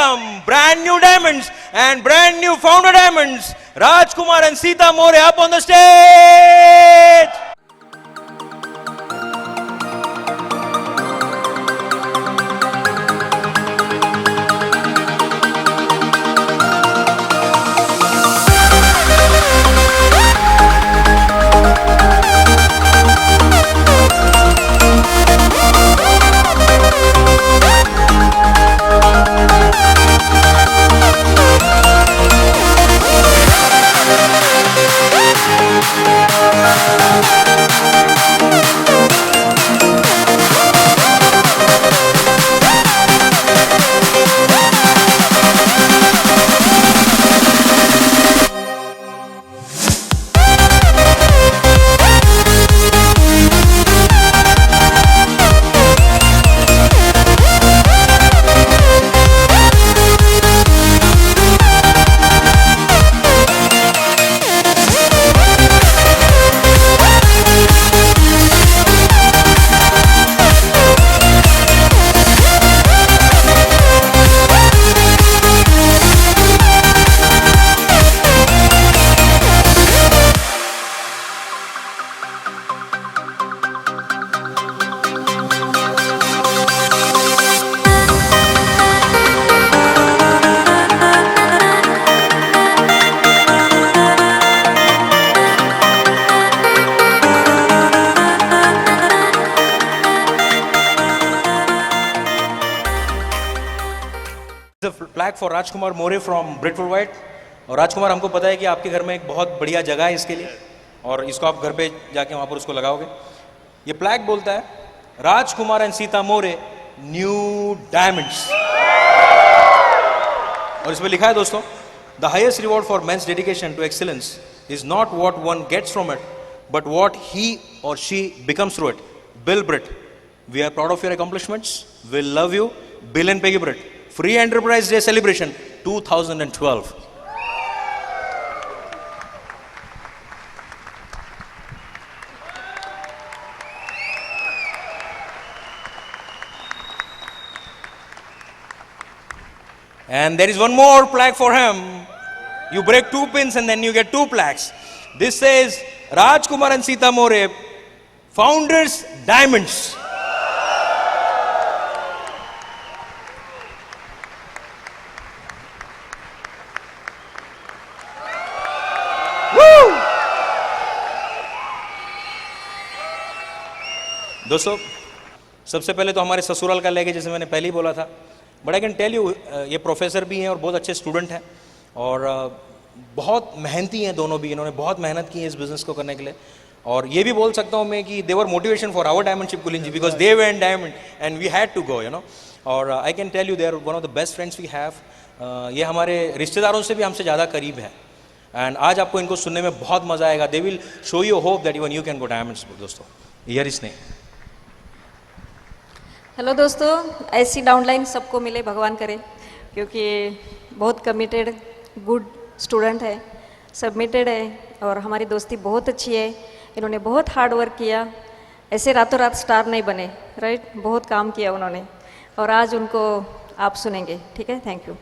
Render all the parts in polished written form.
welcome brand new diamonds and brand new founder diamonds, Rajkumar and Sita More up on the stage. Flag for Rajkumar More from ब्रिटफुल वाइट। और राजकुमार, हमको पता है कि आपके घर में एक बहुत बढ़िया जगह है इसके लिए, और इसको आप घर पे जाके वहाँ पर उसको लगाओगे। ये फ्लैग बोलता है Rajkumar and Sita More new diamonds, और इसमें लिखा है दोस्तों, the highest reward for men's dedication to excellence is not what one gets from it but what he or she becomes through it. Bill Britt, we are proud of your accomplishments, will love you, Bill and Peggy Britt. Free Enterprise Day Celebration 2012. And there is one more plaque for him. You break 2 pins and then you get 2 plaques. This says Rajkumar and Sita More, Founders Diamonds. दोस्तों, सबसे पहले तो हमारे ससुराल का लेके, जैसे मैंने पहले ही बोला था, but I can tell you, ये प्रोफेसर भी हैं और बहुत अच्छे स्टूडेंट हैं, और बहुत मेहनती हैं दोनों भी। इन्होंने बहुत मेहनत की है इस बिज़नेस को करने के लिए, और ये भी बोल सकता हूँ मैं कि they were motivation for our diamondship Kulin ji, because they went diamond and we had to go, you know. और I can tell you they are one of the best friends we have. ये हमारे रिश्तेदारों से भी हमसे ज़्यादा करीब है, एंड आज आपको इनको सुनने में बहुत मज़ा आएगा। They will show you hope that even you can go diamonds. दोस्तों, ईयर इसने हेलो दोस्तों, ऐसी डाउनलाइन सबको मिले भगवान करे, क्योंकि बहुत कमिटेड गुड स्टूडेंट है, सबमिटेड है, और हमारी दोस्ती बहुत अच्छी है। इन्होंने बहुत हार्ड वर्क किया, ऐसे रातों रात स्टार नहीं बने, राइट? बहुत काम किया उन्होंने, और आज उनको आप सुनेंगे, ठीक है? Thank you.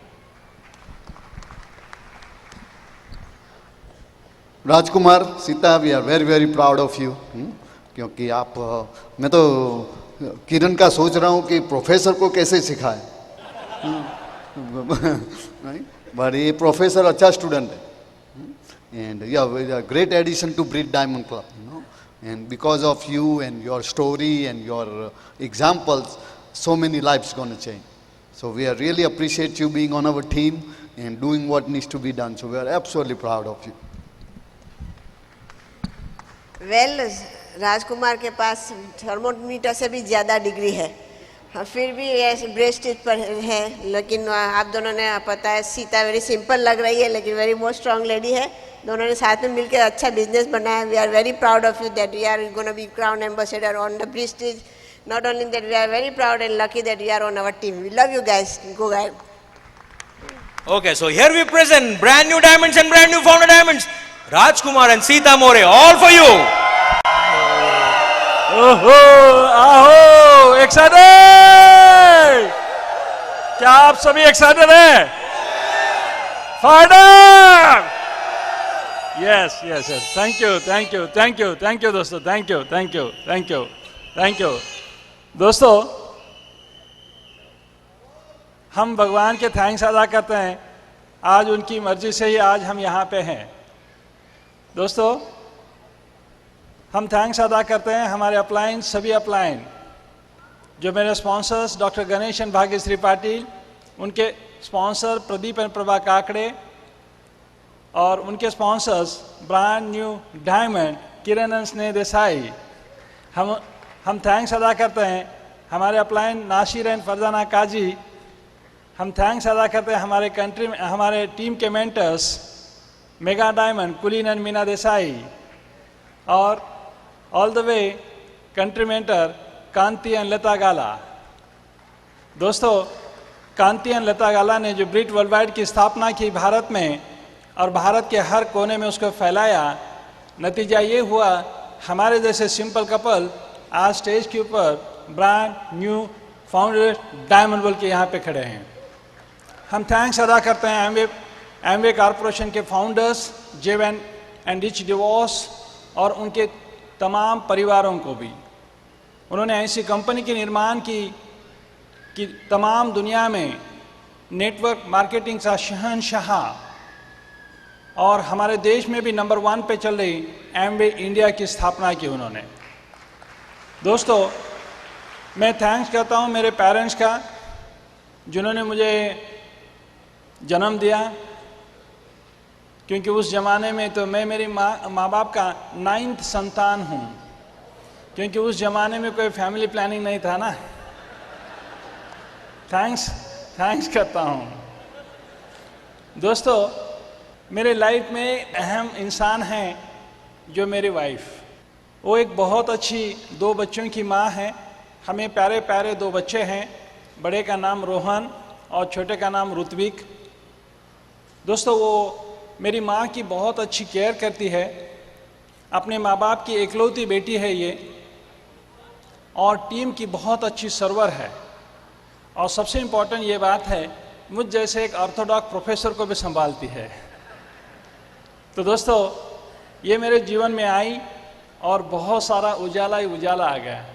Rajkumar, Sita, we are very very proud of you, क्योंकि आप, मैं तो किरण का सोच रहा हूँ कि प्रोफेसर को कैसे सिखाए, बट ये प्रोफेसर अच्छा स्टूडेंट है, and a great addition to Britt Diamond Club, you know, and because of you and your story and your examples, so many lives going to change. So we are really appreciate you being on our team and doing what needs to be done. So we are absolutely proud of you. Well, राजकुमार के पास thermometer से भी ज़्यादा degree है, फिर भी breast पर है, लेकिन आप दोनों ने पता है, सीता वेरी सिंपल लग रही है लेकिन वेरी मोस्ट स्ट्रॉन्ग लेडी है। दोनों ने साथ में मिलकर अच्छा बिजनेस बनाया। We are very proud of you that we are gonna be crown ambassador on the prestige. Not only that, we are very proud and lucky that you are on our team. We love you guys. Go guys. Okay, so here we present brand new diamonds and brand new founder diamonds, Rajkumar and Sita More, all for you. ओहो, आहो, excited! क्या आप सभी excited हैं? Fighter! Yes yes yes, thank you thank you thank you thank you दोस्तों, thank you thank you thank you thank you. दोस्तों, हम भगवान के थैंक्स अदा करते हैं, आज उनकी मर्जी से ही आज हम यहाँ पे हैं। दोस्तों, हम थैंक्स अदा करते हैं हमारे अपलाइन, सभी अपलाइन, जो मेरे sponsors doctor Ganesh and Bhagyashree Patil, उनके स्पॉन्सर प्रदीप एंड प्रभा काकड़े, और उनके sponsors brand new diamond Kiran and Sneh Desai. हम थैंक्स अदा करते हैं हमारे अपलाइन नासिर एंड फरजाना काजी। हम थैंक्स अदा करते हैं हमारे टीम के mentors mega diamond Kulin and Meena Desai, और all the way country mentor Kanti and Lata Gala. दोस्तों, कांति एंड लता गाला ने जो ब्रिट वर्ल्ड वाइड की स्थापना की भारत में, और भारत के हर कोने में उसको फैलाया, नतीजा ये हुआ हमारे जैसे सिंपल कपल आज स्टेज के ऊपर ब्रांड न्यू फाउंडर डायमंड बोल के यहाँ पे खड़े हैं। हम थैंक्स अदा करते हैं एमवे कॉरपोरेशन के founders Jay Van and Rich DeVos और उनके तमाम परिवारों को भी। उन्होंने ऐसी कंपनी के निर्माण की कि तमाम दुनिया में नेटवर्क मार्केटिंग का शहंशाह, और हमारे देश में भी नंबर 1 पे चल रही एमवे इंडिया की स्थापना की उन्होंने। दोस्तों, मैं थैंक्स करता हूँ मेरे पेरेंट्स का, जिन्होंने मुझे जन्म दिया, क्योंकि उस ज़माने में तो मैं मेरी माँ बाप का 9th संतान हूँ, क्योंकि उस ज़माने में कोई फैमिली प्लानिंग नहीं था ना। थैंक्स करता हूँ। दोस्तों, मेरे लाइफ में अहम इंसान हैं जो मेरी वाइफ। वो एक बहुत अच्छी 2 बच्चों की माँ है। हमें प्यारे प्यारे 2 बच्चे हैं, बड़े का नाम रोहन और छोटे का नाम ऋत्विक। दोस्तों, वो मेरी माँ की बहुत अच्छी केयर करती है। अपने माँ बाप की इकलौती बेटी है ये, और टीम की बहुत अच्छी सर्वर है। और सबसे इम्पोर्टेंट ये बात है, मुझ जैसे एक ऑर्थोडॉक्स प्रोफेसर को भी संभालती है। तो दोस्तों, ये मेरे जीवन में आई और बहुत सारा उजाला ही उजाला आ गया।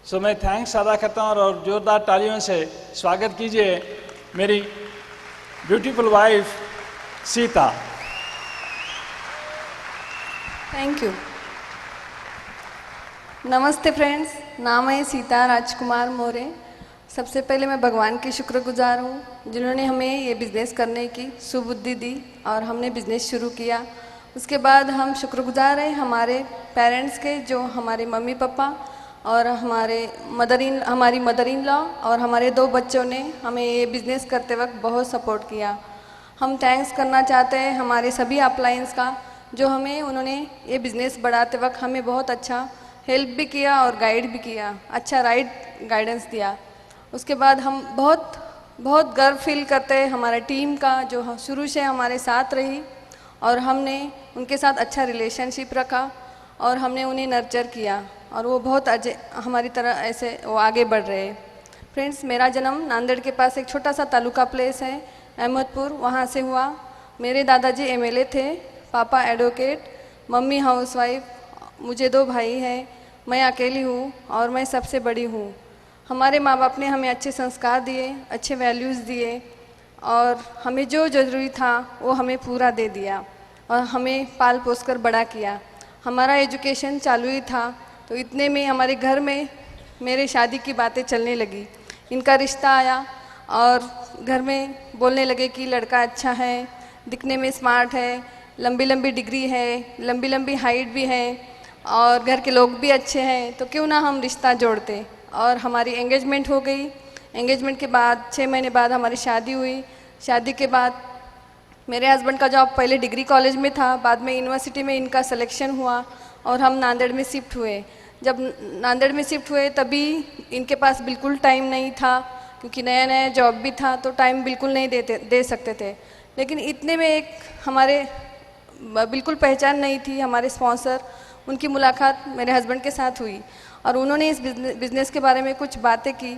सो मैं थैंक्स अदा करता हूँ, और जोरदार तालियों से स्वागत कीजिए मेरी beautiful wife Sita. Thank you. नमस्ते फ्रेंड्स, नाम है सीता राजकुमार मोरे। सबसे पहले मैं भगवान की शुक्रगुजार हूँ, जिन्होंने हमें ये बिज़नेस करने की सुबुद्धि दी और हमने बिज़नेस शुरू किया। उसके बाद हम शुक्रगुजार हैं हमारे पेरेंट्स के, जो हमारे मम्मी पापा और हमारी मदर इन लॉ और हमारे 2 बच्चों ने हमें ये बिज़नेस करते वक्त बहुत सपोर्ट किया। हम थैंक्स करना चाहते हैं हमारे सभी अपलायंस का, जो उन्होंने ये बिज़नेस बढ़ाते वक्त हमें बहुत अच्छा हेल्प भी किया और गाइड भी किया, अच्छा राइट गाइडेंस दिया। उसके बाद हम बहुत गर्व फील करते हैं हमारे टीम का, जो शुरू से हमारे साथ रही, और हमने उनके साथ अच्छा रिलेशनशिप रखा और हमने उन्हें नर्चर किया, और वो बहुत हमारी तरह ऐसे वो आगे बढ़ रहे हैं। फ्रेंड्स, मेरा जन्म नांदेड़ के पास एक छोटा सा तालुका प्लेस है अहमदपुर, वहाँ से हुआ। मेरे दादाजी एमएलए थे, पापा एडवोकेट, मम्मी हाउसवाइफ, मुझे 2 भाई हैं, मैं अकेली हूँ और मैं सबसे बड़ी हूँ। हमारे माँ बाप ने हमें अच्छे संस्कार दिए, अच्छे वैल्यूज़ दिए, और हमें जो ज़रूरी था वो हमें पूरा दे दिया, और हमें पाल पोस कर बड़ा किया। हमारा एजुकेशन चालू ही था, तो इतने में हमारे घर में मेरे शादी की बातें चलने लगी। इनका रिश्ता आया और घर में बोलने लगे कि लड़का अच्छा है, दिखने में स्मार्ट है, लंबी लंबी डिग्री है, लंबी लंबी हाइट भी है, और घर के लोग भी अच्छे हैं, तो क्यों ना हम रिश्ता जोड़ते। और हमारी एंगेजमेंट हो गई। एंगेजमेंट के बाद 6 महीने बाद हमारी शादी हुई। शादी के बाद मेरे हस्बैंड का जॉब पहले डिग्री कॉलेज में था, बाद में यूनिवर्सिटी में इनका सिलेक्शन हुआ और हम नांदेड़ में शिफ्ट हुए। जब नांदेड़ में शिफ्ट हुए तभी इनके पास बिल्कुल टाइम नहीं था, क्योंकि नया नया जॉब भी था, तो टाइम बिल्कुल नहीं दे सकते थे। लेकिन इतने में एक हमारे बिल्कुल पहचान नहीं थी, हमारे स्पॉन्सर, उनकी मुलाकात मेरे हस्बैंड के साथ हुई और उन्होंने इस बिज़नेस के बारे में कुछ बातें की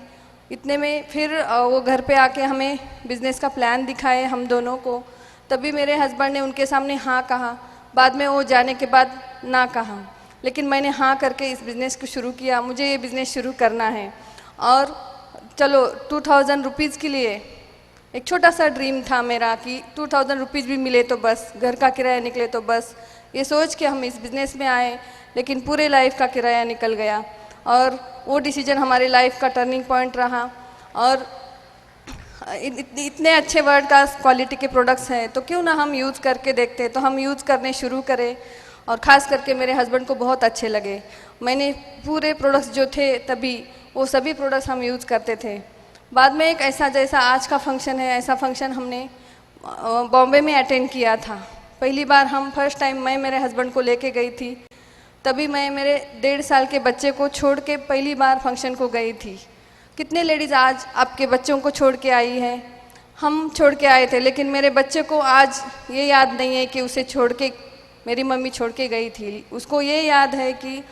इतने में फिर वो घर पे आके हमें बिज़नेस का प्लान दिखाए हम दोनों को, तभी मेरे हस्बैंड ने उनके सामने हाँ कहा, बाद में वो जाने के बाद ना कहा, लेकिन मैंने हाँ करके इस बिज़नेस को शुरू किया। मुझे ये बिज़नेस शुरू करना है और चलो 2000 रुपीज़ के लिए एक छोटा सा ड्रीम था मेरा कि 2000 रुपीज़ भी मिले तो बस, घर का किराया निकले तो बस, ये सोच के हम इस बिज़नेस में आए, लेकिन पूरे लाइफ का किराया निकल गया और वो डिसीजन हमारे लाइफ का टर्निंग पॉइंट रहा। और इतने अच्छे वर्ल्ड का क्वालिटी के प्रोडक्ट्स हैं तो क्यों ना हम यूज़ करके देखते, तो हम यूज़ करने शुरू करें और ख़ास करके मेरे हस्बैंड को बहुत अच्छे लगे। मैंने पूरे प्रोडक्ट्स जो थे तभी वो सभी प्रोडक्ट्स हम यूज़ करते थे। बाद में एक ऐसा जैसा आज का फंक्शन है, ऐसा फंक्शन हमने बॉम्बे में अटेंड किया था। पहली बार हम फर्स्ट टाइम मैं मेरे हस्बैंड को लेके गई थी, तभी मैं मेरे 1.5 साल के बच्चे को छोड़ के पहली बार फंक्शन को गई थी। कितने लेडीज़ आज आपके बच्चों को छोड़ के आई हैं, हम छोड़ के आए थे, लेकिन मेरे बच्चे को आज ये याद नहीं है कि उसे छोड़ के मेरी मम्मी छोड़ के गई थी। उसको ये याद है कि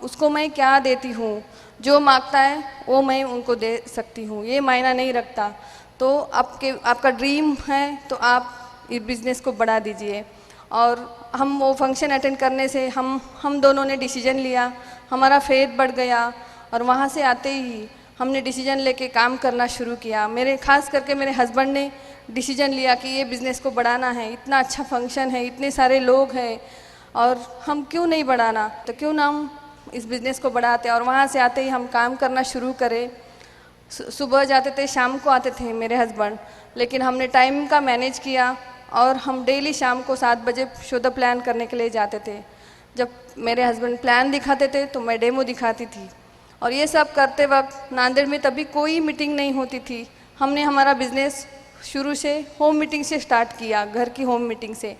उसको मैं क्या देती हूँ, जो मांगता है वो मैं उनको दे सकती हूँ, ये मायना नहीं रखता। तो आपका ड्रीम है तो आप इस बिज़नेस को बढ़ा दीजिए। और हम वो फंक्शन अटेंड करने से हम दोनों ने डिसीजन लिया, हमारा फेथ बढ़ गया और वहाँ से आते ही हमने डिसीजन लेके काम करना शुरू किया। खास करके मेरे हस्बैंड ने डिसीजन लिया कि ये बिज़नेस को बढ़ाना है, इतना अच्छा फंक्शन है, इतने सारे लोग हैं और हम क्यों नहीं बढ़ाना, तो क्यों ना हम इस बिज़नेस को बढ़ाते। और वहाँ से आते ही हम काम करना शुरू करें। सुबह जाते थे, शाम को आते थे मेरे हस्बैंड, लेकिन हमने टाइम का मैनेज किया और हम डेली शाम को 7 बजे शो द प्लान करने के लिए जाते थे। जब मेरे हस्बैंड प्लान दिखाते थे तो मैं डेमो दिखाती थी। और ये सब करते वक्त नांदेड़ में तभी कोई मीटिंग नहीं होती थी। हमने हमारा बिज़नेस शुरू से होम मीटिंग से स्टार्ट किया, घर की होम मीटिंग से।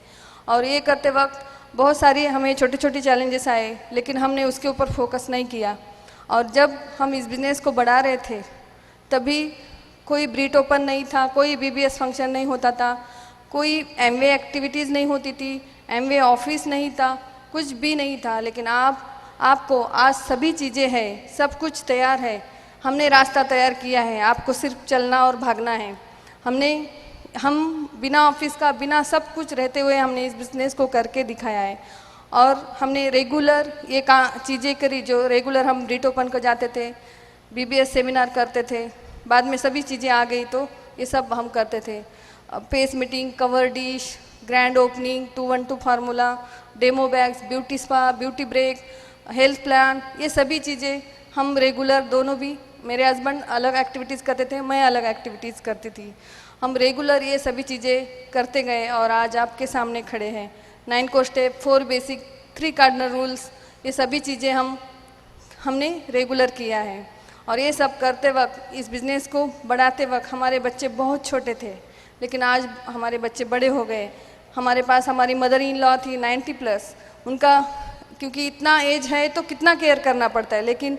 और ये करते वक्त बहुत सारी हमें छोटे छोटे चैलेंजेस आए, लेकिन हमने उसके ऊपर फोकस नहीं किया। और जब हम इस बिज़नेस को बढ़ा रहे थे तभी कोई ब्रीट ओपन नहीं था, कोई BBS फंक्शन नहीं होता था, कोई एमवे एक्टिविटीज़ नहीं होती थी, एमवे ऑफिस नहीं था, कुछ भी नहीं था। लेकिन आपको आज सभी चीज़ें हैं, सब कुछ तैयार है, हमने रास्ता तैयार किया है, आपको सिर्फ चलना और भागना है। हम बिना ऑफिस का, बिना सब कुछ रहते हुए हमने इस बिज़नेस को करके दिखाया है। और हमने रेगुलर ये चीज़ें करी, जो रेगुलर हम ब्रीट ओपन को जाते थे, BBS सेमिनार करते थे, बाद में सभी चीज़ें आ गई तो ये सब हम करते थे। Face meeting, cover dish, grand opening, 212 formula, demo bags, beauty spa, beauty break, health plan, ये सभी चीज़ें हम रेगुलर, दोनों भी, मेरे हस्बैंड अलग एक्टिविटीज़ करते थे, मैं अलग एक्टिविटीज़ करती थी। हम रेगुलर ये सभी चीज़ें करते गए और आज आपके सामने खड़े हैं। 9 core step, 4 basic, 3 cardinal rules, ये सभी चीज़ें हमने रेगुलर किया है। और ये सब करते वक्त, इस बिज़नेस को बढ़ाते वक्त हमारे बच्चे बहुत छोटे थे, लेकिन आज हमारे बच्चे बड़े हो गए। हमारे पास हमारी मदर इन लॉ थी 90+, उनका क्योंकि इतना एज है तो कितना केयर करना पड़ता है, लेकिन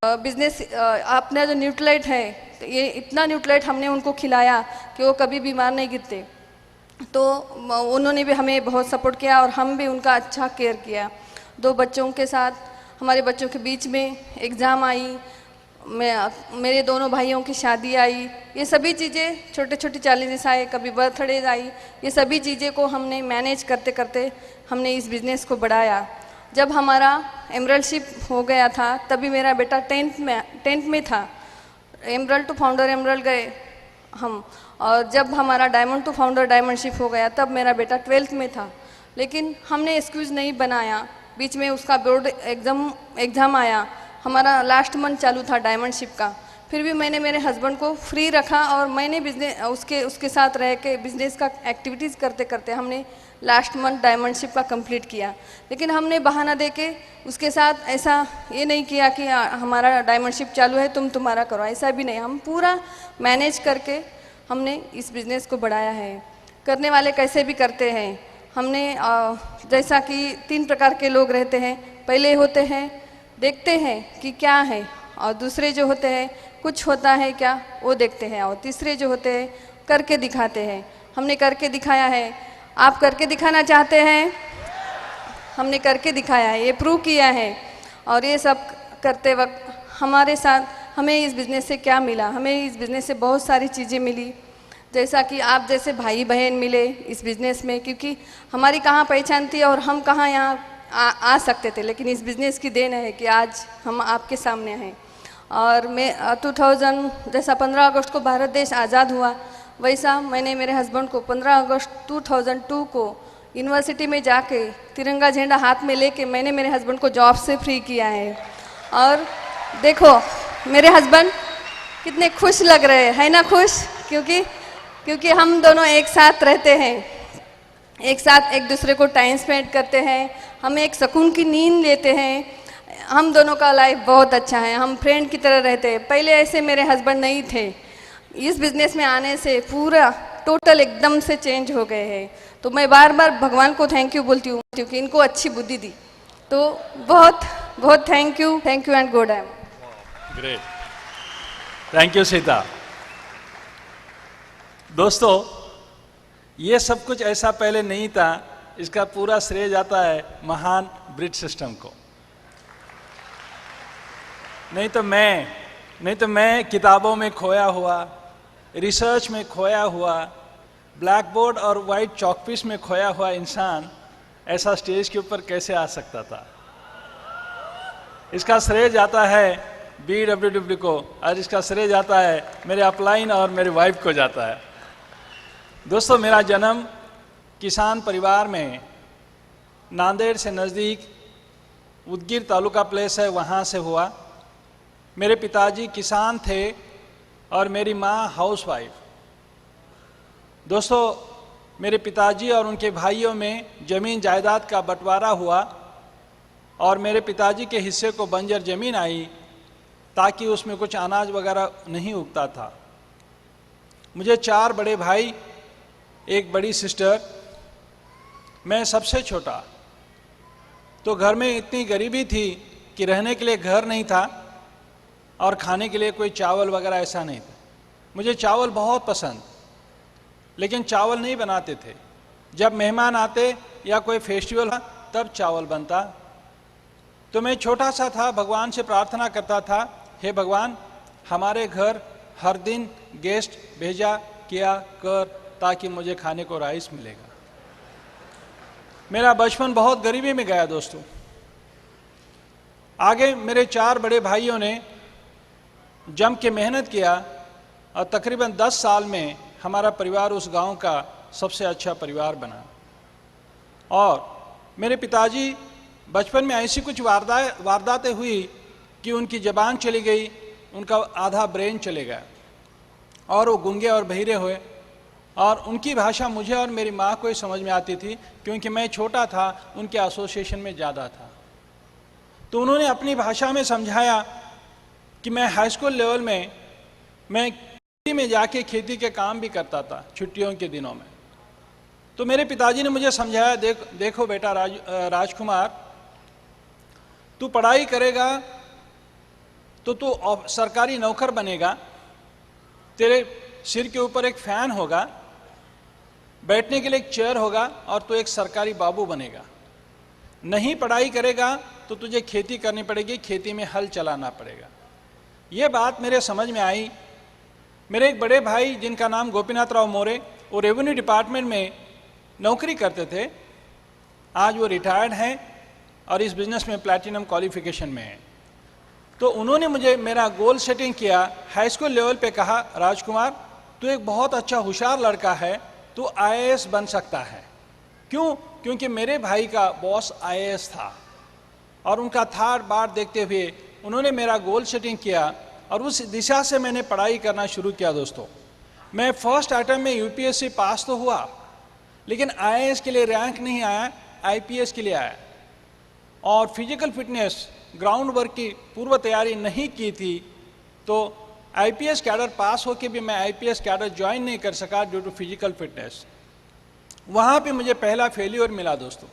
बिज़नेस अपना जो न्यूट्रलाइट है, ये इतना न्यूट्रलाइट हमने उनको खिलाया कि वो कभी बीमार नहीं गिरते। तो उन्होंने भी हमें बहुत सपोर्ट किया और हम भी उनका अच्छा केयर किया। 2 बच्चों के साथ, हमारे बच्चों के बीच में एग्ज़ाम आई, मेरे दोनों भाइयों की शादी आई, ये सभी चीज़ें, छोटे छोटे चैलेंजेस आए, कभी बर्थडेज आई, ये सभी चीज़ें को हमने मैनेज करते करते हमने इस बिज़नेस को बढ़ाया। जब हमारा एमरल्डशिप हो गया था तभी मेरा बेटा 10th में था। एमरल्ड टू फाउंडर एमरल्ड गए हम, और जब हमारा डायमंड टू फाउंडर डायमंडशिप हो गया तब मेरा बेटा 12th में था। लेकिन हमने एक्सक्यूज़ नहीं बनाया, बीच में उसका बोर्ड एग्ज़ाम आया, हमारा लास्ट मंथ चालू था डायमंडशिप का, फिर भी मैंने मेरे हस्बैंड को फ्री रखा और मैंने बिजनेस उसके साथ रह के बिज़नेस का एक्टिविटीज़ करते करते हमने लास्ट मंथ डायमंडशिप का कंप्लीट किया। लेकिन हमने बहाना दे के उसके साथ ऐसा ये नहीं किया कि हमारा डायमंडशिप चालू है तुम्हारा करो, ऐसा भी नहीं, हम पूरा मैनेज करके हमने इस बिज़नेस को बढ़ाया है। करने वाले कैसे भी करते हैं, हमने जैसा कि 3 प्रकार के लोग रहते हैं, पहले होते हैं देखते हैं कि क्या है, और दूसरे जो होते हैं कुछ होता है क्या वो देखते हैं, और तीसरे जो होते हैं करके दिखाते हैं। हमने करके दिखाया है, आप करके दिखाना चाहते हैं? हमने करके दिखाया है, ये प्रूव किया है। और ये सब करते वक्त हमारे साथ हमें इस बिज़नेस से क्या मिला, हमें इस बिज़नेस से बहुत सारी चीज़ें मिली, जैसा कि आप जैसे भाई बहन मिले इस बिज़नेस में, क्योंकि हमारी कहाँ पहचान थी और हम कहाँ यहाँ आ सकते थे, लेकिन इस बिज़नेस की देन है कि आज हम आपके सामने हैं। और मैं 2000 जैसा 15 अगस्त को भारत देश आज़ाद हुआ, वैसा मैंने मेरे हस्बैंड को 15 अगस्त 2002 को यूनिवर्सिटी में जाके तिरंगा झंडा हाथ में लेके मैंने मेरे हस्बैंड को जॉब से फ्री किया है। और देखो मेरे हस्बैंड कितने खुश लग रहे हैं, है ना खुश, क्योंकि हम दोनों एक साथ रहते हैं, एक साथ एक दूसरे को टाइम स्पेंड करते हैं, हम एक सुकून की नींद लेते हैं। हम दोनों का लाइफ बहुत अच्छा है, हम फ्रेंड की तरह रहते हैं। पहले ऐसे मेरे हस्बैंड नहीं थे, इस बिज़नेस में आने से पूरा टोटल एकदम से चेंज हो गए हैं। तो मैं बार बार भगवान को थैंक यू बोलती हूँ क्योंकि इनको अच्छी बुद्धि दी। तो बहुत बहुत thank you and good I. Great, thank you Sita. दोस्तों, ये सब कुछ ऐसा पहले नहीं था, इसका पूरा श्रेय जाता है महान ब्रिज सिस्टम को। नहीं तो मैं किताबों में खोया हुआ, रिसर्च में खोया हुआ, ब्लैक बोर्ड और वाइट चॉकपीस में खोया हुआ इंसान ऐसा स्टेज के ऊपर कैसे आ सकता था। इसका श्रेय जाता है BWW को, और इसका श्रेय जाता है मेरे अपलाइन और मेरी वाइफ को जाता है। दोस्तों, मेरा जन्म किसान परिवार में नांदेड़ से नज़दीक उदगीर तालुका प्लेस है, वहाँ से हुआ। मेरे पिताजी किसान थे और मेरी माँ हाउसवाइफ। दोस्तों, मेरे पिताजी और उनके भाइयों में ज़मीन जायदाद का बंटवारा हुआ और मेरे पिताजी के हिस्से को बंजर ज़मीन आई ताकि उसमें कुछ अनाज वगैरह नहीं उगता था। मुझे 4 बड़े भाई, एक बड़ी सिस्टर, मैं सबसे छोटा। तो घर में इतनी गरीबी थी कि रहने के लिए घर नहीं था और खाने के लिए कोई चावल वगैरह ऐसा नहीं था। मुझे चावल बहुत पसंद, लेकिन चावल नहीं बनाते थे। जब मेहमान आते या कोई फेस्टिवल तब चावल बनता। तो मैं छोटा सा था, भगवान से प्रार्थना करता था, हे भगवान, हमारे घर हर दिन गेस्ट भेजा किया कर ताकि मुझे खाने को राइस मिलेगा। मेरा बचपन बहुत गरीबी में गया दोस्तों। आगे मेरे 4 बड़े भाइयों ने जम के मेहनत किया और तकरीबन 10 साल में हमारा परिवार उस गांव का सबसे अच्छा परिवार बना। और मेरे पिताजी बचपन में ऐसी कुछ वारदातें हुई कि उनकी ज़बान चली गई, उनका आधा ब्रेन चले गया और वो गूंगे और बहिरे हुए। और उनकी भाषा मुझे और मेरी माँ को ही समझ में आती थी क्योंकि मैं छोटा था, उनके एसोसिएशन में ज़्यादा था। तो उन्होंने अपनी भाषा में समझाया कि मैं हाई स्कूल लेवल में मैं खेती में जाके खेती के काम भी करता था छुट्टियों के दिनों में। तो मेरे पिताजी ने मुझे समझाया, देखो बेटा राजकुमार, तू पढ़ाई करेगा तो तू सरकारी नौकर बनेगा, तेरे सिर के ऊपर एक फ़ैन होगा, बैठने के लिए एक चेयर होगा और तू एक सरकारी बाबू बनेगा। नहीं पढ़ाई करेगा तो तुझे खेती करनी पड़ेगी, खेती में हल चलाना पड़ेगा। ये बात मेरे समझ में आई। मेरे एक बड़े भाई जिनका नाम गोपीनाथ राव मोरे, वो रेवेन्यू डिपार्टमेंट में नौकरी करते थे। आज वो रिटायर्ड हैं और इस बिज़नेस में प्लैटिनम क्वालिफिकेशन में है। तो उन्होंने मुझे मेरा गोल सेटिंग किया, हाई स्कूल लेवल पे कहा, राजकुमार तू एक बहुत अच्छा होशियार लड़का है, तू IAS बन सकता है। क्यों? क्योंकि मेरे भाई का बॉस IAS था और उनका थाट बाट देखते हुए उन्होंने मेरा गोल सेटिंग किया और उस दिशा से मैंने पढ़ाई करना शुरू किया। दोस्तों, मैं फर्स्ट अटेम्प्ट में UPSC पास तो हुआ, लेकिन IAS के लिए रैंक नहीं आया, IPS के लिए आया। और फिजिकल फिटनेस, ग्राउंड वर्क की पूर्व तैयारी नहीं की थी, तो IPS कैडर पास होके भी मैं IPS कैडर ज्वाइन नहीं कर सका ड्यू टू फिजिकल फिटनेस। वहाँ पे मुझे पहला फेल्योर मिला दोस्तों।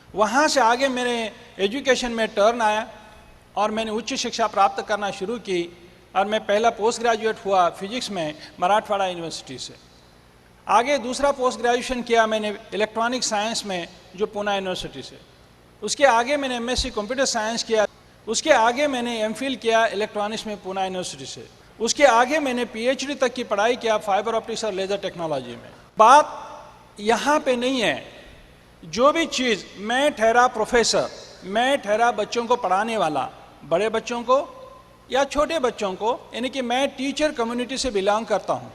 वहाँ से आगे मेरे एजुकेशन में टर्न आया और मैंने उच्च शिक्षा प्राप्त करना शुरू की और मैं पहला पोस्ट ग्रेजुएट हुआ फिजिक्स में मराठवाड़ा यूनिवर्सिटी से। आगे दूसरा पोस्ट ग्रेजुएशन किया मैंने इलेक्ट्रॉनिक साइंस में जो पूना यूनिवर्सिटी से। उसके आगे मैंने MSc कंप्यूटर साइंस किया उसके आगे मैंने एमफिल किया इलेक्ट्रॉनिक्स में पूना यूनिवर्सिटी से। उसके आगे मैंने पीएचडी तक की पढ़ाई किया फाइबर ऑप्टिक्स और लेज़र टेक्नोलॉजी में। बात यहाँ पे नहीं है, जो भी चीज़ मैं ठहरा प्रोफेसर, मैं ठहरा बच्चों को पढ़ाने वाला, बड़े बच्चों को या छोटे बच्चों को, यानी कि मैं टीचर कम्युनिटी से बिलोंग करता हूँ।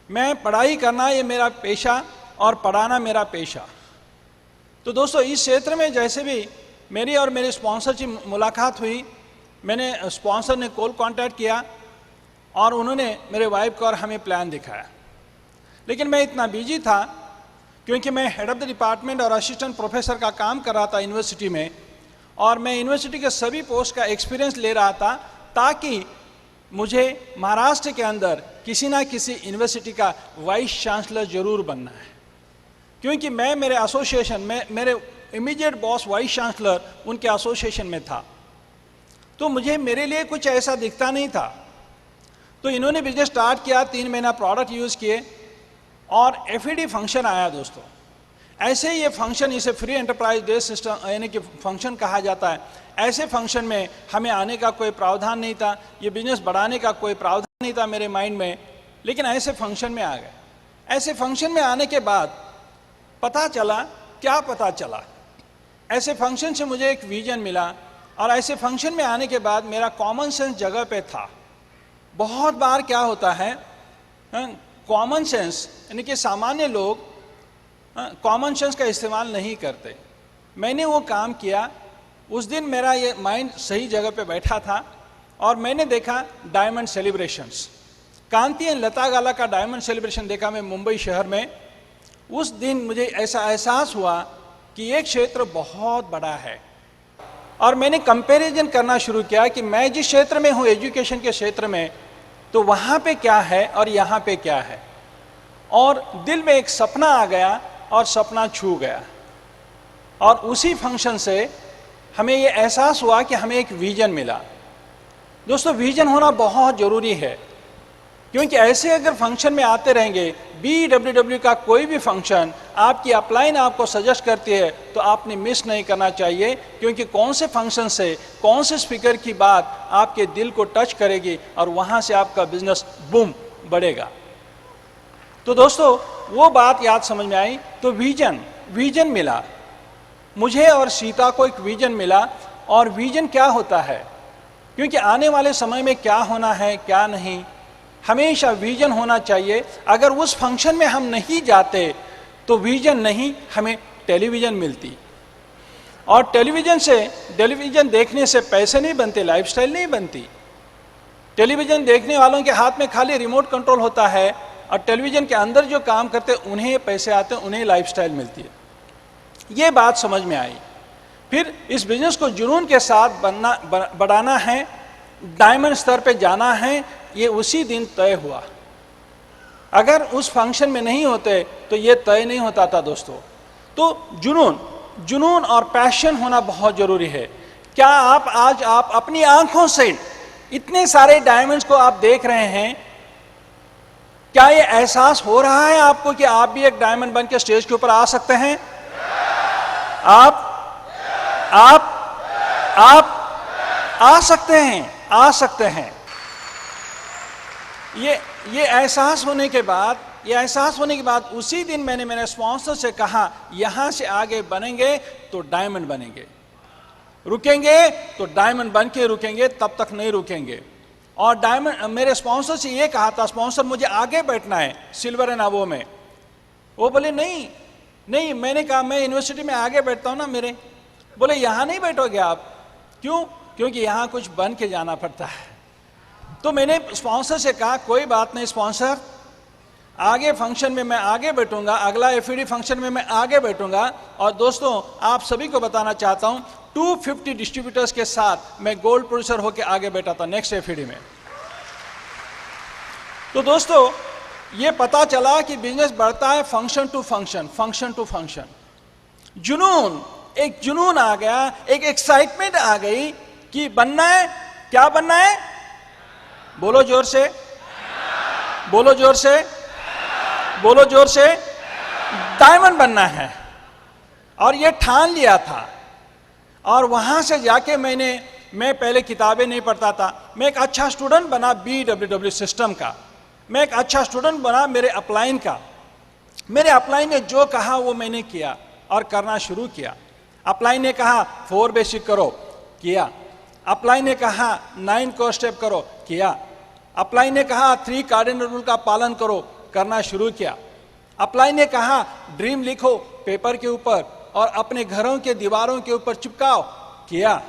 मैं पढ़ाई करना ये मेरा पेशा और पढ़ाना मेरा पेशा। तो दोस्तों इस क्षेत्र में जैसे भी मेरी और मेरे स्पॉन्सर की मुलाकात हुई, मैंने स्पॉन्सर ने कॉल कांटेक्ट किया और उन्होंने मेरे वाइफ को और हमें प्लान दिखाया। लेकिन मैं इतना बिजी था क्योंकि मैं हेड ऑफ द डिपार्टमेंट और असिस्टेंट प्रोफेसर का काम कर रहा था यूनिवर्सिटी में, और मैं यूनिवर्सिटी के सभी पोस्ट का एक्सपीरियंस ले रहा था ताकि मुझे महाराष्ट्र के अंदर किसी ना किसी यूनिवर्सिटी का वाइस चांसलर जरूर बनना है। क्योंकि मैं मेरे एसोसिएशन में, मेरे इमीडिएट बॉस वाइस चांसलर उनके एसोसिएशन में था, तो मुझे मेरे लिए कुछ ऐसा दिखता नहीं था। तो इन्होंने बिजनेस स्टार्ट किया, 3 महीना प्रोडक्ट यूज़ किए और एफईडी फंक्शन आया दोस्तों। ऐसे ही ये फंक्शन, इसे फ्री एंटरप्राइज बेस्ड सिस्टम यानी कि फंक्शन कहा जाता है। ऐसे फंक्शन में हमें आने का कोई प्रावधान नहीं था, ये बिजनेस बढ़ाने का कोई प्रावधान नहीं था मेरे माइंड में, लेकिन ऐसे फंक्शन में आ गए। ऐसे फंक्शन में आने के बाद पता चला, क्या पता चला, ऐसे फंक्शन से मुझे एक विजन मिला, और ऐसे फंक्शन में आने के बाद मेरा कॉमन सेंस जगह पे था। बहुत बार क्या होता है, कॉमन सेंस यानी कि सामान्य लोग कॉमन सेंस का इस्तेमाल नहीं करते। मैंने वो काम किया, उस दिन मेरा ये माइंड सही जगह पे बैठा था और मैंने देखा diamond celebrations, Kanti and Lata गाला का डायमंड सेलिब्रेशन देखा मैं मुंबई शहर में। उस दिन मुझे ऐसा एहसास हुआ कि ये क्षेत्र बहुत बड़ा है, और मैंने कंपैरिजन करना शुरू किया कि मैं जिस क्षेत्र में हूँ एजुकेशन के क्षेत्र में, तो वहाँ पे क्या है और यहाँ पे क्या है, और दिल में एक सपना आ गया और सपना छू गया। और उसी फंक्शन से हमें ये एहसास हुआ कि हमें एक विजन मिला। दोस्तों विजन होना बहुत ज़रूरी है, क्योंकि ऐसे अगर फंक्शन में आते रहेंगे, BWW का कोई भी फंक्शन आपकी अपलाइन आपको सजेस्ट करती है तो आपने मिस नहीं करना चाहिए, क्योंकि कौन से फंक्शन से कौन से स्पीकर की बात आपके दिल को टच करेगी और वहाँ से आपका बिजनेस बूम बढ़ेगा। तो दोस्तों वो बात याद समझ में आई, तो विजन मिला मुझे और सीता को, एक विजन मिला। और विजन क्या होता है, क्योंकि आने वाले समय में क्या होना है क्या नहीं, हमेशा विजन होना चाहिए। अगर उस फंक्शन में हम नहीं जाते तो विजन नहीं, हमें टेलीविज़न मिलती, और टेलीविज़न देखने से पैसे नहीं बनते, लाइफस्टाइल नहीं बनती। टेलीविज़न देखने वालों के हाथ में खाली रिमोट कंट्रोल होता है, और टेलीविज़न के अंदर जो काम करते उन्हें पैसे आते, उन्हें लाइफस्टाइल मिलती है। ये बात समझ में आई। फिर इस बिजनेस को जुनून के साथ बढ़ाना है, डायमंड स्तर पे जाना है, ये उसी दिन तय हुआ। अगर उस फंक्शन में नहीं होते तो ये तय नहीं होता था दोस्तों। तो जुनून और पैशन होना बहुत ज़रूरी है। क्या आज आप अपनी आंखों से इतने सारे डायमंड्स को आप देख रहे हैं, क्या ये एहसास हो रहा है आपको कि आप भी एक डायमंड बन के स्टेज के ऊपर आ सकते हैं? आप आ सकते हैं। ये एहसास होने के बाद उसी दिन मैंने मेरे स्पॉन्सर से कहा, यहां से आगे बनेंगे तो डायमंड बनेंगे, रुकेंगे तो डायमंड बन के रुकेंगे, तब तक नहीं रुकेंगे। और डायमंड, मेरे स्पॉन्सर से ये कहा था, स्पॉन्सर मुझे आगे बैठना है सिल्वर एंड अबव में। वो बोले नहीं, मैंने कहा मैं यूनिवर्सिटी में आगे बैठता हूँ ना मेरे। बोले यहाँ नहीं बैठोगे आप, क्यों? क्योंकि यहाँ कुछ बन के जाना पड़ता है। तो मैंने स्पॉन्सर से कहा कोई बात नहीं स्पॉन्सर, आगे फंक्शन में मैं आगे बैठूंगा, अगला एफईडी फंक्शन में मैं आगे बैठूंगा। और दोस्तों आप सभी को बताना चाहता हूं, 250 डिस्ट्रीब्यूटर्स के साथ मैं गोल्ड प्रोड्यूसर होकर आगे बैठा था नेक्स्ट एफईडी में। तो दोस्तों ये पता चला कि बिजनेस बढ़ता है फंक्शन टू फंक्शन। एक जुनून आ गया, एक एक्साइटमेंट आ गई कि बनना है। क्या बनना है? बोलो जोर से, बोलो जोर से, डायमंड बनना है। और ये ठान लिया था। और वहाँ से जाके मैं पहले किताबें नहीं पढ़ता था, मैं एक अच्छा स्टूडेंट बना BWW सिस्टम का, मैं एक अच्छा स्टूडेंट बना मेरे अपलाइन का। मेरे अपलाइन ने जो कहा वो मैंने किया और करना शुरू किया। अपलाइन ने कहा 4 बेसिक करो, किया। अपलाइन ने कहा 9 कोर स्टेप करो, किया। अपलाइन ने कहा 3 कार्डिनल रूल का पालन करो, करना शुरू किया। अपलाइन ने कहा ड्रीम लिखो पेपर के ऊपर और अपने घरों के दीवारों के ऊपर चिपकाओ, किया।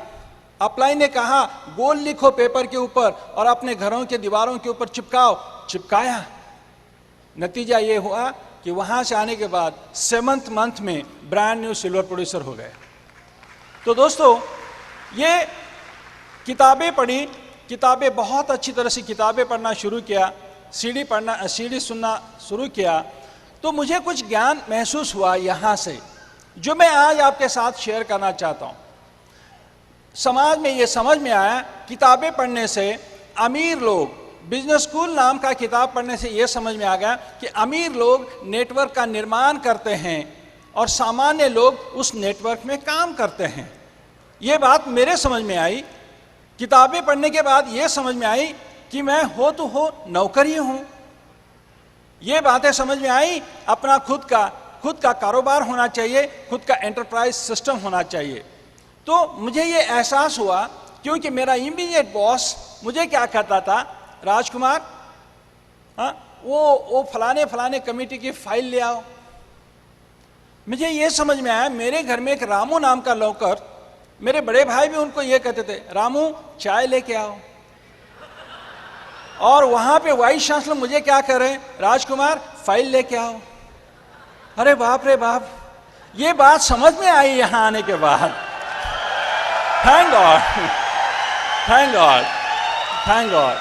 अपलाइन ने कहा गोल लिखो पेपर के ऊपर और अपने घरों के दीवारों के ऊपर चिपकाओ, चिपकाया। नतीजा ये हुआ कि वहां से आने के बाद 7th मंथ में ब्रांड न्यू सिल्वर प्रोड्यूसर हो गए। तो दोस्तों, ये किताबें पढ़ी, किताबें बहुत अच्छी तरह से किताबें पढ़ना शुरू किया, सीडी सुनना शुरू किया, तो मुझे कुछ ज्ञान महसूस हुआ यहाँ से, जो मैं आज आपके साथ शेयर करना चाहता हूँ। समाज में ये समझ में आया, किताबें पढ़ने से अमीर लोग, बिजनेस स्कूल नाम का किताब पढ़ने से ये समझ में आ गया कि अमीर लोग नेटवर्क का निर्माण करते हैं और सामान्य लोग उस नेटवर्क में काम करते हैं। ये बात मेरे समझ में आई। किताबें पढ़ने के बाद ये समझ में आई कि मैं हो नौकर ही हूँ। ये बातें समझ में आई, अपना खुद का कारोबार होना चाहिए, खुद का एंटरप्राइज सिस्टम होना चाहिए। तो मुझे ये एहसास हुआ, क्योंकि मेरा इमीडिएट बॉस मुझे क्या कहता था, राजकुमार, वो फलाने कमेटी की फाइल ले आओ। मुझे ये समझ में आया, मेरे घर में एक रामू नाम का नौकर, मेरे बड़े भाई भी उनको ये कहते थे, रामू चाय लेके आओ। और वहां पे वाइस चांसलर मुझे क्या कह रहे हैं, राजकुमार फाइल लेके आओ। अरे बाप रे बाप, ये बात समझ में आई यहां आने के बाद। Thank God, thank God, thank God.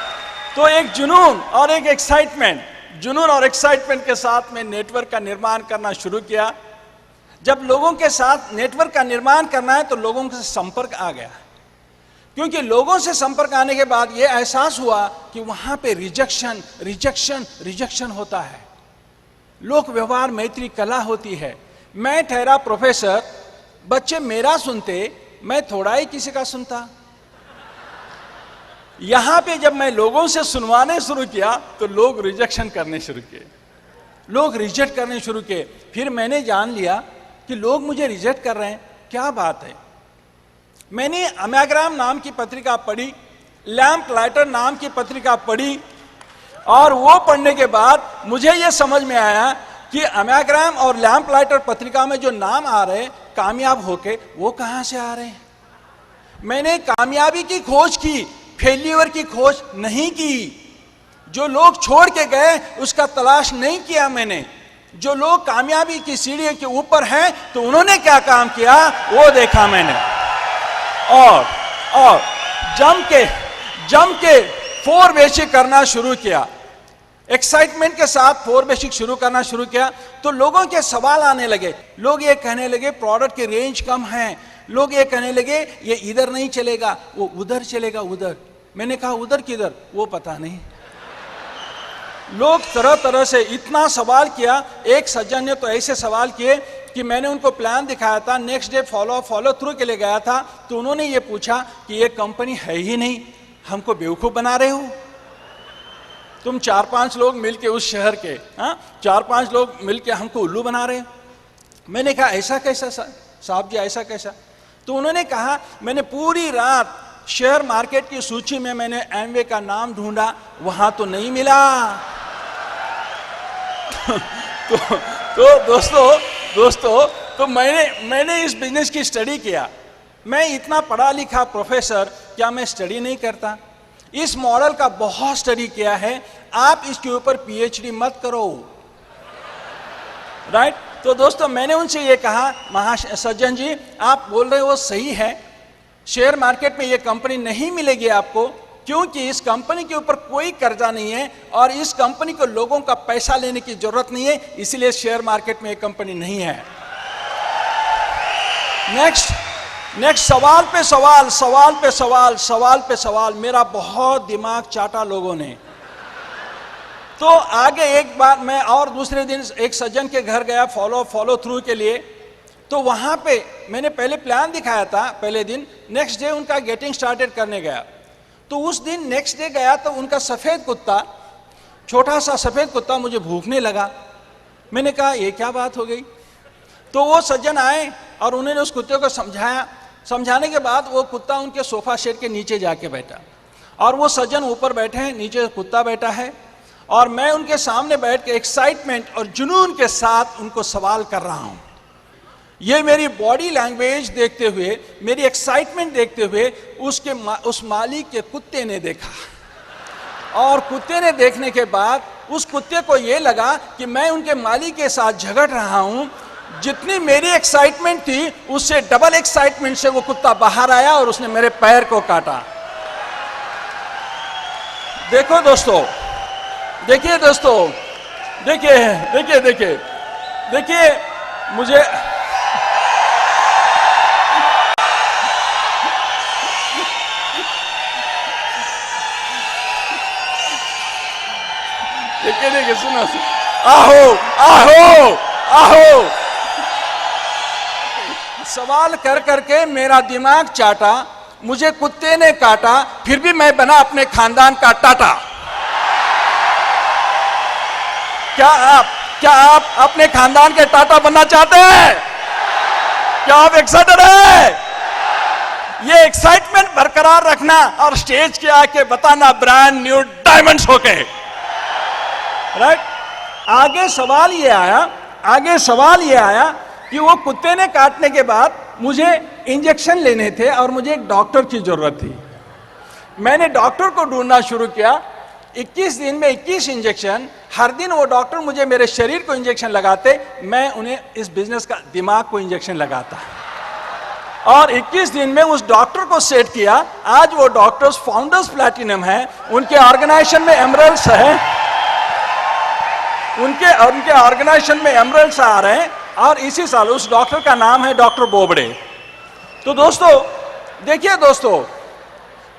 तो एक जुनून और एक एक्साइटमेंट के साथ में नेटवर्क का निर्माण करना शुरू किया। जब लोगों के साथ नेटवर्क का निर्माण करना है तो लोगों से संपर्क आ गया, क्योंकि लोगों से संपर्क आने के बाद यह एहसास हुआ कि वहां पे रिजेक्शन होता है। लोक व्यवहार मैत्री कला होती है। मैं ठहरा प्रोफेसर, बच्चे मेरा सुनते, मैं थोड़ा ही किसी का सुनता। यहां पे जब मैं लोगों से सुनवाने शुरू किया तो लोग रिजेक्शन करने शुरू किए, लोग रिजेक्ट करने शुरू किए। फिर मैंने जान लिया कि लोग मुझे रिजेक्ट कर रहे हैं, क्या बात है। मैंने अमेग्राम नाम की पत्रिका पढ़ी, लैंप लाइटर नाम की पत्रिका पढ़ी, और वो पढ़ने के बाद मुझे ये समझ में आया कि अमेग्राम और लैंप लाइटर पत्रिका में जो नाम आ रहे हैं कामयाब होके, वो कहां से आ रहे हैं। मैंने कामयाबी की खोज की, फेल्यूर की खोज नहीं की। जो लोग छोड़ के गए उसका तलाश नहीं किया मैंने। जो लोग कामयाबी की सीढ़ी के ऊपर हैं तो उन्होंने क्या काम किया वो देखा मैंने। और जम के 4 बेसिक करना शुरू किया। एक्साइटमेंट के साथ 4 बेसिक शुरू करना शुरू किया तो लोगों के सवाल आने लगे। लोग ये कहने लगे प्रोडक्ट की रेंज कम है। लोग ये कहने लगे ये इधर नहीं चलेगा, वो उधर चलेगा, उधर। मैंने कहा उधर किधर, वो पता नहीं। लोग तरह तरह से इतना सवाल किया। एक सज्जन ने तो ऐसे सवाल किए कि मैंने उनको प्लान दिखाया था, नेक्स्ट डे फॉलो थ्रू के लिए गया था तो उन्होंने ये पूछा कि ये कंपनी है ही नहीं, हमको बेवकूफ़ बना रहे हो तुम। 4-5 लोग मिलके उस शहर के, 4-5 लोग मिलके हमको उल्लू बना रहे हो। मैंने कहा ऐसा कैसा साहब जी, ऐसा कैसा। तो उन्होंने कहा मैंने पूरी रात शेयर मार्केट की सूची में मैंने एमवे का नाम ढूंढा, वहां तो नहीं मिला। तो दोस्तों तो मैंने इस बिजनेस की स्टडी किया। मैं इतना पढ़ा लिखा प्रोफेसर, क्या मैं स्टडी नहीं करता? इस मॉडल का बहुत स्टडी किया है। आप इसके ऊपर पीएचडी मत करो, राइट? तो दोस्तों मैंने उनसे ये कहा, सज्जन जी आप बोल रहे हो वो सही है, शेयर मार्केट में ये कंपनी नहीं मिलेगी आपको, क्योंकि इस कंपनी के ऊपर कोई कर्जा नहीं है और इस कंपनी को लोगों का पैसा लेने की जरूरत नहीं है, इसलिए शेयर मार्केट में ये कंपनी नहीं है। नेक्स्ट सवाल पे सवाल, मेरा बहुत दिमाग चाटा लोगों ने। तो आगे एक बार मैं और दूसरे दिन एक सज्जन के घर गया फॉलो थ्रू के लिए। तो वहाँ पे मैंने पहले प्लान दिखाया था पहले दिन, नेक्स्ट डे उनका गेटिंग स्टार्टेड करने गया। तो उस दिन नेक्स्ट डे गया तो उनका सफ़ेद कुत्ता, छोटा सा सफ़ेद कुत्ता मुझे भूखने लगा। मैंने कहा ये क्या बात हो गई। तो वो सज्जन आए और उन्होंने उस कुत्ते को समझाया। समझाने के बाद वो कुत्ता उनके सोफा सेट के नीचे जाके बैठा और वो सज्जन ऊपर बैठे हैं, नीचे कुत्ता बैठा है और मैं उनके सामने बैठ के एक्साइटमेंट और जुनून के साथ उनको सवाल कर रहा हूँ। ये मेरी बॉडी लैंग्वेज देखते हुए, मेरी एक्साइटमेंट देखते हुए उस मालिक के कुत्ते ने देखा और कुत्ते ने देखने के बाद उस कुत्ते को ये लगा कि मैं उनके मालिक के साथ झगड़ रहा हूँ। जितनी मेरी एक्साइटमेंट थी उससे डबल एक्साइटमेंट से वो कुत्ता बाहर आया और उसने मेरे पैर को काटा। देखो दोस्तों, देखिए दोस्तों, देखिए देखिए देखिए देखिए मुझे देखिए देखिए सुनो, आहो आहो आहो, सवाल कर करके मेरा दिमाग चाटा, मुझे कुत्ते ने काटा, फिर भी मैं बना अपने खानदान का टाटा। क्या आप अपने खानदान के टाटा बनना चाहते हैं? क्या आप एक्साइटेड हैं? ये एक्साइटमेंट बरकरार रखना और स्टेज के आके बताना ब्रांड न्यू डायमंड्स होके, राइट। आगे सवाल ये आया कि वो कुत्ते ने काटने के बाद मुझे इंजेक्शन लेने थे और मुझे एक डॉक्टर की जरूरत थी। मैंने डॉक्टर को ढूंढना शुरू किया। 21 दिन में 21 इंजेक्शन, हर दिन वो डॉक्टर मुझे मेरे शरीर को इंजेक्शन लगाते, मैं उन्हें इस बिजनेस का दिमाग को इंजेक्शन लगाता और 21 दिन में उस डॉक्टर को सेट किया। आज वो डॉक्टर्स फाउंडर्स प्लैटिनम है, उनके ऑर्गेनाइजेशन में एमरल्ड्स है, उनके ऑर्गेनाइजेशन में एमरल्ड्स आ रहे हैं और इसी साल उस डॉक्टर का नाम है डॉक्टर बोबड़े। तो दोस्तों देखिए दोस्तों,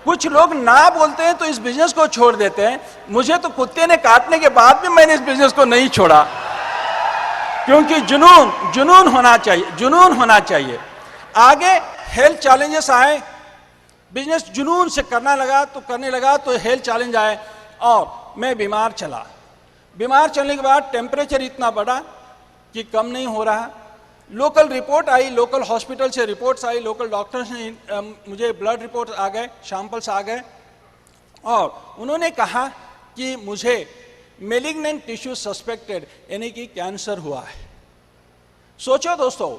कुछ लोग ना बोलते हैं तो इस बिजनेस को छोड़ देते हैं। मुझे तो कुत्ते ने काटने के बाद भी मैंने इस बिजनेस को नहीं छोड़ा, क्योंकि जुनून होना चाहिए। आगे हेल्थ चैलेंजेस आए, बिजनेस जुनून से करने लगा तो हेल्थ चैलेंज आए और मैं बीमार चलने के बाद टेम्परेचर इतना बढ़ा कि कम नहीं हो रहा। लोकल रिपोर्ट आई, लोकल हॉस्पिटल से रिपोर्ट्स आई, लोकल डॉक्टर्स ने मुझे ब्लड रिपोर्ट आ गए, सैंपल्स आ गए और उन्होंने कहा कि मुझे मेलिग्नेंट टिश्यू सस्पेक्टेड, यानी कि कैंसर हुआ है। सोचो दोस्तों,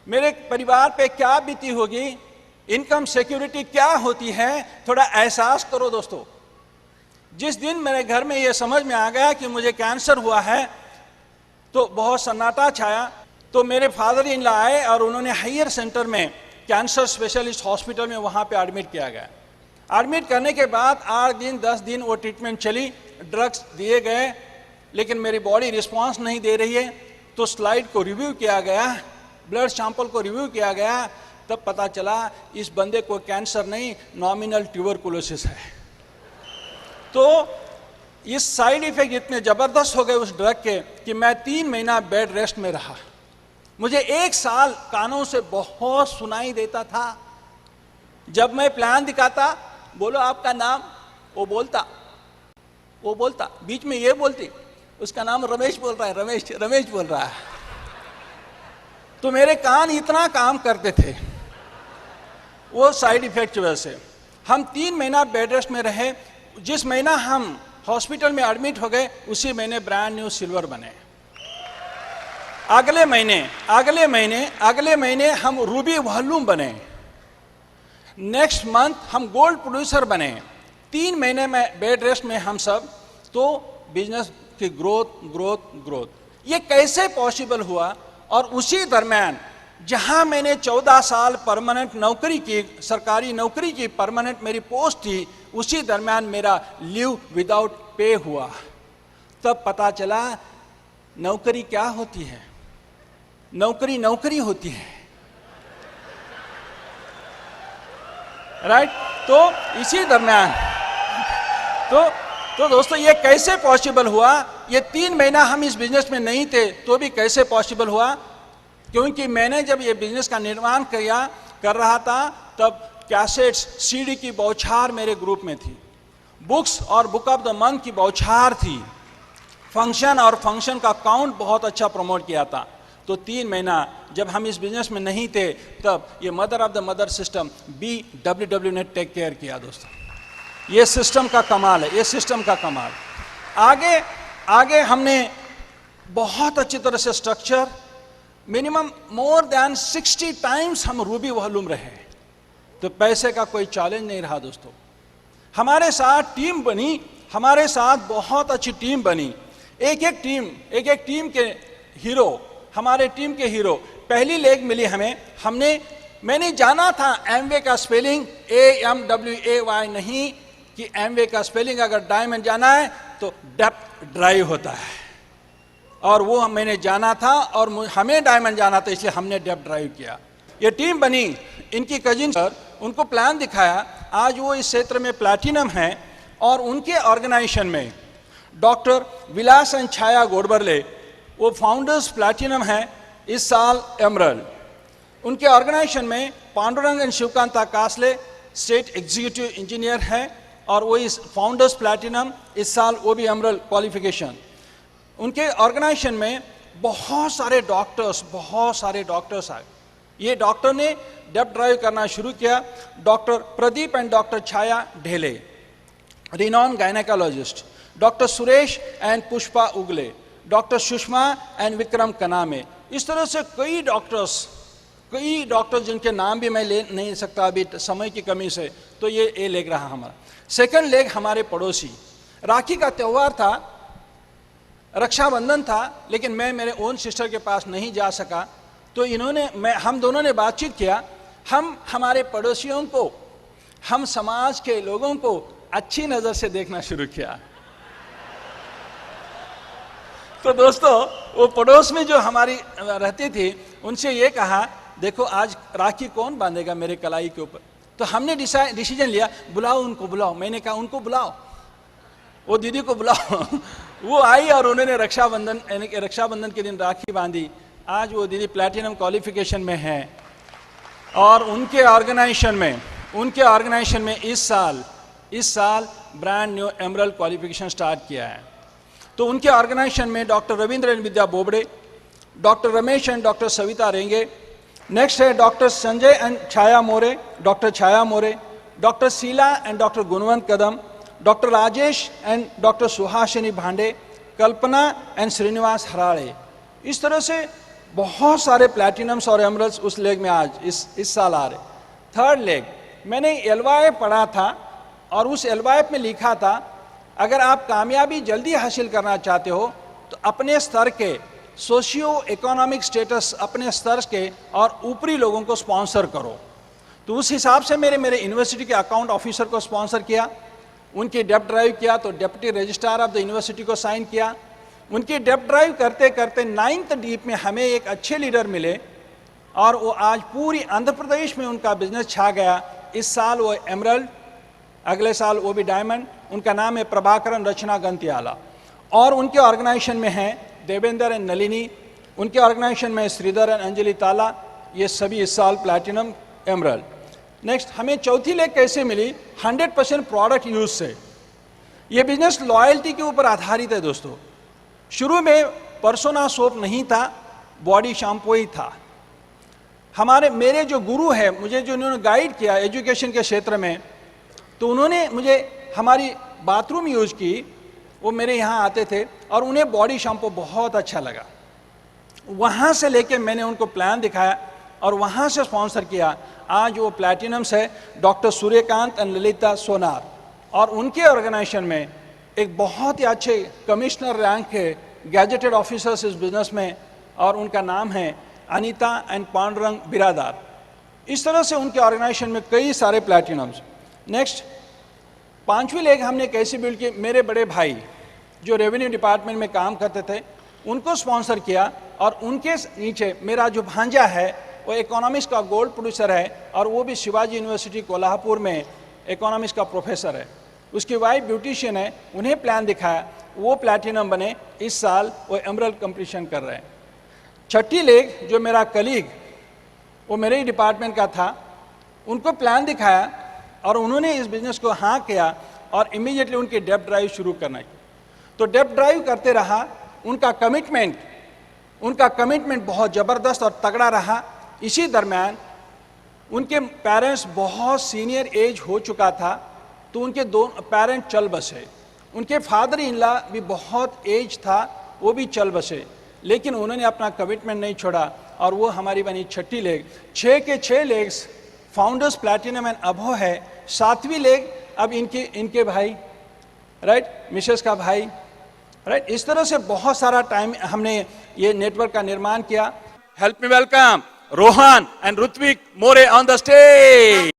मेरे परिवार पे क्या बीती होगी, इनकम सिक्योरिटी क्या होती है, थोड़ा एहसास करो दोस्तों। जिस दिन मेरे घर में ये समझ में आ गया कि मुझे कैंसर हुआ है तो बहुत सन्नाटा छाया। तो मेरे फादर इन लॉ आए और उन्होंने हायर सेंटर में कैंसर स्पेशलिस्ट हॉस्पिटल में वहाँ पे एडमिट किया गया। एडमिट करने के बाद 8 दिन 10 दिन वो ट्रीटमेंट चली, ड्रग्स दिए गए, लेकिन मेरी बॉडी रिस्पांस नहीं दे रही है। तो स्लाइड को रिव्यू किया गया, ब्लड सैंपल को रिव्यू किया गया, तब पता चला इस बंदे को कैंसर नहीं, नॉमिनल ट्यूबरकुलोसिस है। तो इस साइड इफेक्ट इतने ज़बरदस्त हो गए उस ड्रग के कि मैं 3 महीना बेड रेस्ट में रहा। मुझे 1 साल कानों से बहुत सुनाई देता था। जब मैं प्लान दिखाता, बोलो आपका नाम, वो बोलता बीच में ये बोलती, उसका नाम रमेश बोल रहा है, रमेश बोल रहा है। तो मेरे कान इतना काम करते थे वो साइड इफेक्ट की वजह से। हम 3 महीना बेड रेस्ट में रहे। जिस महीना हम हॉस्पिटल में एडमिट हो गए उसी महीने ब्रांड न्यू सिल्वर बने। अगले महीने हम रूबी वॉल्यूम बने। नेक्स्ट मंथ हम गोल्ड प्रोड्यूसर बने। 3 महीने में बेड रेस्ट में हम सब, तो बिजनेस की ग्रोथ। ये कैसे पॉसिबल हुआ? और उसी दरम्यान जहां मैंने 14 साल परमानेंट नौकरी की, सरकारी नौकरी की, परमानेंट मेरी पोस्ट थी, उसी दरम्यान मेरा लीव विदाउट पे हुआ। तब पता चला नौकरी क्या होती है। नौकरी होती है, राइट। तो इसी दरम्यान तो दोस्तों ये कैसे पॉसिबल हुआ? ये 3 महीना हम इस बिजनेस में नहीं थे तो भी कैसे पॉसिबल हुआ? क्योंकि मैंने जब ये बिजनेस का निर्माण कर रहा था तब कैसेट्स सीडी की बौछार मेरे ग्रुप में थी, बुक्स और बुक ऑफ द मंथ की बौछार थी, फंक्शन और फंक्शन का काउंट बहुत अच्छा प्रमोट किया था। तो 3 महीना जब हम इस बिजनेस में नहीं थे तब ये mother of the mother system BWW ने टेक केयर किया। दोस्तों ये सिस्टम का कमाल है, ये सिस्टम का कमाल। आगे हमने बहुत अच्छी तरह से structure, minimum more than 60 times हम रूबी वॉल्यूम रहे, तो पैसे का कोई चैलेंज नहीं रहा। दोस्तों हमारे साथ टीम बनी, हमारे साथ बहुत अच्छी टीम बनी, एक एक टीम के हीरो, हमारे टीम के हीरो। पहली लेग मिली मैंने जाना था एमवे का स्पेलिंग AMWAY नहीं, कि एमवे का स्पेलिंग अगर डायमंड जाना है तो डेप्थ ड्राइव होता है, और वो मैंने जाना था और हमें डायमंड जाना था, इसलिए हमने डेप्थ ड्राइव किया। ये टीम बनी, इनकी कजिन सर, उनको प्लान दिखाया, आज वो इस क्षेत्र में प्लैटिनम हैं, और उनके ऑर्गेनाइजेशन में डॉक्टर विलास एंड छाया गोडबरले, वो फाउंडर्स प्लैटिनम हैं, इस साल एमरल्ड। उनके ऑर्गेनाइजेशन में Pandurang and Shivkanta Kasle state executive engineer हैं, और वो इस फाउंडर्स प्लैटिनम, इस साल वो भी एमरल्ड क्वालिफिकेशन। उनके ऑर्गेनाइजेशन में बहुत सारे डॉक्टर्स आए। ये डॉक्टर ने डेप्थ ड्राइव करना शुरू किया। Doctor Pradeep and doctor Chhaya Dhele, renowned gynaecologist, doctor Suresh and Pushpa Ugle, doctor Sushma and Vikram Kaname. इस तरह से कई डॉक्टर्स जिनके नाम भी मैं ले नहीं सकता अभी समय की कमी से। तो ये लेग रहा हमारा। सेकंड लेग हमारे पड़ोसी, राखी का त्यौहार था, रक्षाबंधन था, लेकिन मैं मेरे ओन सिस्टर के पास नहीं जा सका, तो हम दोनों ने बातचीत किया। हम हमारे पड़ोसियों को, हम समाज के लोगों को अच्छी नज़र से देखना शुरू किया। तो दोस्तों वो पड़ोस में जो हमारी रहती थी, उनसे ये कहा, देखो आज राखी कौन बांधेगा मेरे कलाई के ऊपर। तो हमने डिसीजन लिया, बुलाओ उनको, बुलाओ। मैंने कहा उनको बुलाओ, वो दीदी को बुलाओ। वो आई और उन्होंने रक्षाबंधन के दिन राखी बांधी। आज वो दीदी प्लैटिनम क्वालिफिकेशन में है, और उनके ऑर्गेनाइजेशन में इस साल brand new emerald qualification start किया है। तो उनके ऑर्गेनाइजेशन में doctor Ravindra and Vidya Bobade, doctor Ramesh and doctor Savita Renge, next है doctor Sanjay and Chhaya More, doctor Chhaya More, doctor Sheela and doctor Gunwant Kadam, doctor Rajesh and doctor Suhasini Bhande, Kalpana and Srinivas हराड़े। इस तरह से बहुत सारे प्लैटिनम्स और एमरल्ड्स उस लेग में आज इस साल आ रहे। थर्ड लेग मैंने LYF पढ़ा था, और उस LYF में लिखा था, अगर आप कामयाबी जल्दी हासिल करना चाहते हो तो अपने स्तर के सोशियो इकोनॉमिक स्टेटस, अपने स्तर के और ऊपरी लोगों को स्पॉन्सर करो। तो उस हिसाब से मेरे यूनिवर्सिटी के अकाउंट ऑफिसर को स्पॉन्सर किया, उनकी डेप्थ ड्राइव किया, तो deputy registrar of the university को साइन किया। उनकी डेप्थ ड्राइव करते करते 9th डीप में हमें एक अच्छे लीडर मिले, और वो आज पूरी आंध्र प्रदेश में उनका बिजनेस छा गया। इस साल वो एमरल्ड, अगले साल वो भी डायमंड। उनका नाम है प्रभाकरन रचना गंतियाला, और उनके ऑर्गेनाइजेशन में हैं देवेंद्र एंड नलिनी, उनके ऑर्गेनाइजेशन में श्रीधर एंड अंजलि ताला। ये सभी इस साल प्लैटिनम एमरल्ड। नेक्स्ट हमें चौथी लेग कैसे मिली? 100% प्रोडक्ट यूज से। ये बिजनेस लॉयल्टी के ऊपर आधारित है दोस्तों। शुरू में पर्सोना सोप नहीं था, बॉडी शैम्पू ही था। मेरे जो गुरु है, मुझे जो उन्होंने गाइड किया एजुकेशन के क्षेत्र में, तो उन्होंने मुझे हमारी बाथरूम यूज की। वो मेरे यहाँ आते थे और उन्हें बॉडी शैम्पू बहुत अच्छा लगा। वहाँ से लेके मैंने उनको प्लान दिखाया और वहाँ से स्पॉन्सर किया। आज वो प्लैटिनम्स है डॉक्टर सूर्यकांत एंड ललिता सोनार, और उनके ऑर्गेनाइजेशन में एक बहुत ही अच्छे कमिश्नर रैंक के गैजेटेड ऑफिसर्स इस बिजनेस में, और उनका नाम है अनीता एंड पांडुरंग बिरादार। इस तरह से उनके ऑर्गेनाइजेशन में कई सारे प्लैटिनम्स। नेक्स्ट 5वीं लेग हमने कैसे बिल्ड की? मेरे बड़े भाई जो रेवेन्यू डिपार्टमेंट में काम करते थे उनको स्पॉन्सर किया, और उनके नीचे मेरा जो भांजा है वो इकोनॉमिक्स का गोल्ड प्रोड्यूसर है, और वो भी शिवाजी यूनिवर्सिटी कोल्हापुर में इकोनॉमिक्स का प्रोफेसर है। उसकी वाइफ ब्यूटिशियन है, उन्हें प्लान दिखाया, वो प्लैटिनम बने। इस साल वो एमरल्ड कंपटीशन कर रहे हैं। छठी लेग जो मेरा कलीग, वो मेरे ही डिपार्टमेंट का था, उनको प्लान दिखाया और उन्होंने इस बिज़नेस को हाँ किया और इमीडिएटली उनकी डेब्ट ड्राइव शुरू करना की। तो डेब्ट ड्राइव करते रहा, उनका कमिटमेंट बहुत ज़बरदस्त और तगड़ा रहा। इसी दरम्यान उनके पेरेंट्स बहुत सीनियर एज हो चुका था, तो उनके दो पेरेंट चल बसे। उनके फादर इन लॉ भी बहुत एज था, वो भी चल बसे, लेकिन उन्होंने अपना कमिटमेंट नहीं छोड़ा और वो हमारी बनी छठी लेग। 6 के 6 legs founders platinum and above है। 7वीं लेग अब इनके भाई, राइट, मिसेस का भाई, राइट। इस तरह से बहुत सारा टाइम हमने ये नेटवर्क का निर्माण किया। Help me welcome Rohan and Ritvik More on the stage.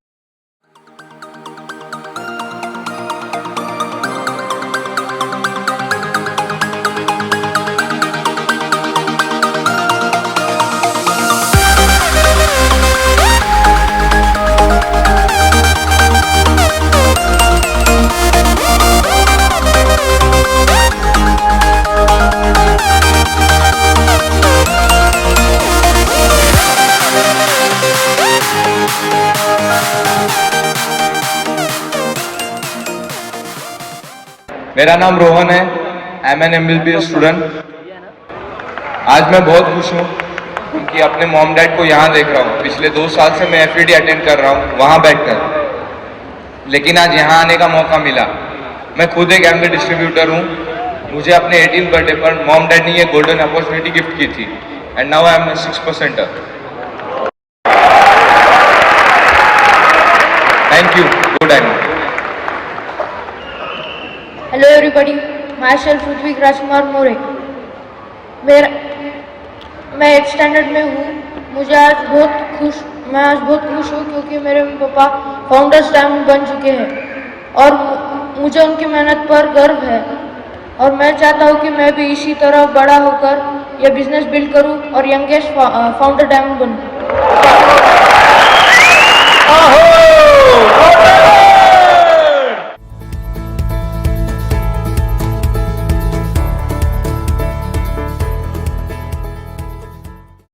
मेरा नाम रोहन है, I am an MBBS student. आज मैं बहुत खुश हूँ क्योंकि अपने मॉम डैड को यहाँ देख रहा हूँ। पिछले 2 साल से मैं FED अटेंड कर रहा हूँ वहाँ बैठकर, लेकिन आज यहाँ आने का मौका मिला। मैं खुद एक एमवे डिस्ट्रीब्यूटर हूँ। मुझे अपने 18th बर्थडे पर मॉम डैड ने ये गोल्डन अपॉर्चुनिटी गिफ्ट की थी and now I am 6%। Thank you, good diamond. Hello everybody, myself Ritvik Rajkumar More. मैं 8th स्टैंडर्ड में हूँ। मैं आज बहुत खुश हूँ क्योंकि मेरे पापा फाउंडर्स डायमंड बन चुके हैं और मुझे उनकी मेहनत पर गर्व है और मैं चाहता हूँ कि मैं भी इसी तरह बड़ा होकर यह बिजनेस बिल्ड करूँ और यंगेस्ट फाउंडर डायमंड बनूँ।